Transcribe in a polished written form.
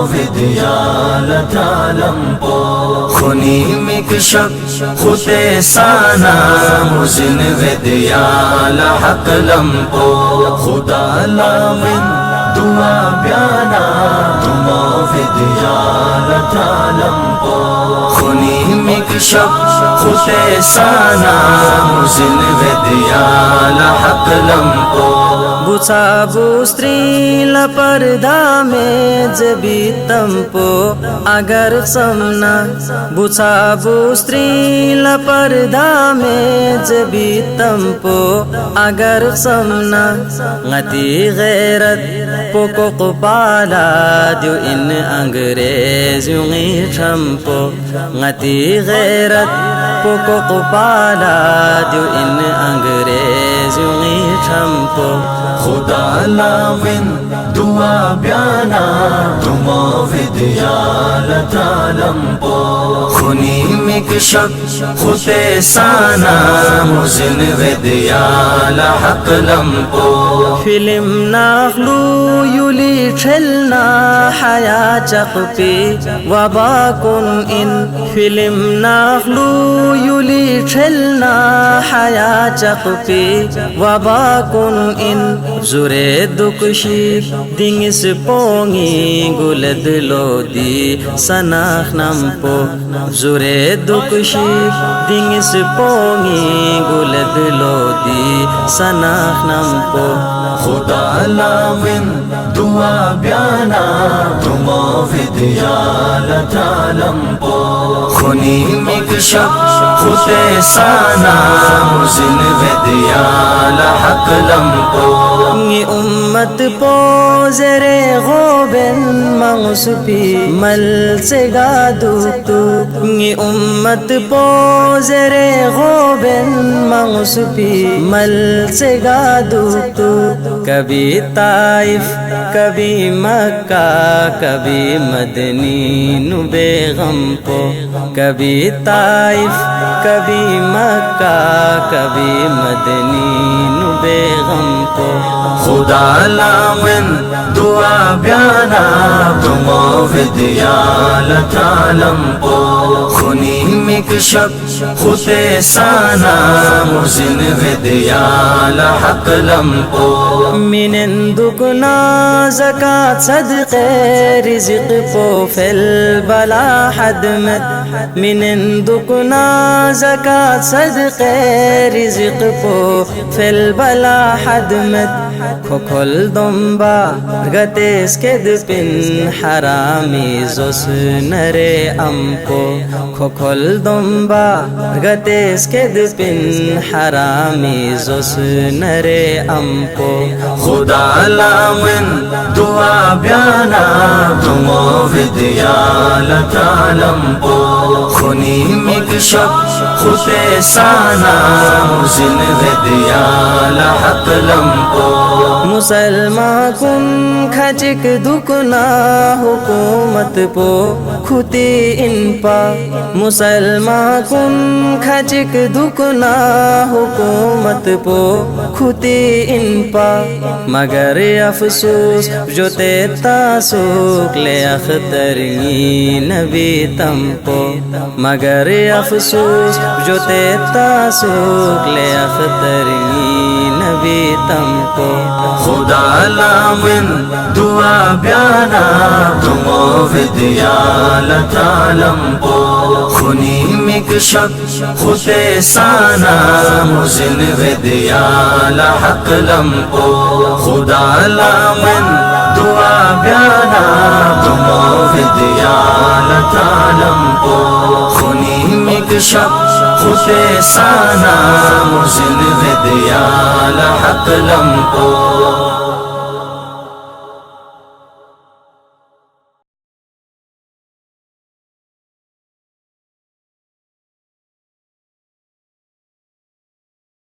وديالة لمبو خوني مكشف خطي سانا مزن وديالة حق لمبو خدا لاوين دعا بيانا دمو وديالة لمبو خوني مكشف خطي سانا مزن وديالة حق لمبو बुचाबु स्त्रीला पर्दा में जबी तंपो अगर समना बुचाबु स्त्रीला पर्दा में जबी तंपो अगर समना ngati गैरत पोको कपाला दो इन अंग्रेज युंगी ठंपो ngati गैरत पोको कपाला दो इन अंग्रेज युंगी ठंपो खुदा लाविन दुआ ब्याना तुमो विद्यालत लंबो खुनी मिकशफ खुते साना मुजिन विद्याल हक लंबो फिल्म नाखलू युली छलना हया चकपी वबाकुन इन फिल्म नाखलू युली छलना हया चकपी वबाकुन इन जुरे दुकशी दिंगिस पोंगी गुलद लोदी सनाख नमपो जुरे दुकशी दिंगिस पोंगी गुलद लोदी सनाख नमपो खुदा लाविन दुआ ब्याना तुमो विद्यालत लंबो खुनी मिकशफ खुते साना मुजिन विद्याल हक लंबो उम्मत पो जरे गोबन मंगसुपी मल से गादू तू उम्मत पो जरे गोबन मंगसुपी मल से गादू तू कभी ताइफ कभी मक्का कभी मदनी नु बेगम पो कभी ताइफ कभी मक्का कभी मदनी नु बेगम पो खुदा लाविन दुआ ब्याना तुमो विद्यालत लंबो खुनी मिकशफ खुते साना मुजिन विद्याल हक लंबो मिनंदुकना ज़कात सदक़े रिज़्क़ पो फिल बला हदमत मिनंदुकना ज़कात सदक़े रिज़्क़ पो फिल बला हदमत खोखल दोंबा गतेस के दुपिन हरामी जोस नरे अम्पो खोखल दोंबा गतेस के दुपिन हरामी जोस नरे अम्पो खुदा लाविन दुआ ब्याना तुमो विद्यालत लंबो खुनी मिकशफ खुते साना मुजिन विद्याल हक लंबो मुसलमान कुन खचिक दुकना हुकूमत पो खुती इन पा मुसलमान कुन खचिक दुकना हुकूमत पो खुती इन पा मगर अफसोस जो ते तासुक ले अख्तरी नबी तंपो मगर अफसोस जो ते तासुक ले अख्तरी नबी तंपो खुदा लाविन दुआ ब्याना तुमो विद्यालत लंबो खुनी मिकशफ खुते साना मुजिन विद्याल हक लंबो खुदा लाविन दुआ ब्याना तुमो विद्यालत लंबो खुनी मिकशफ खुते साना मुजिन विद्याल हक लंबो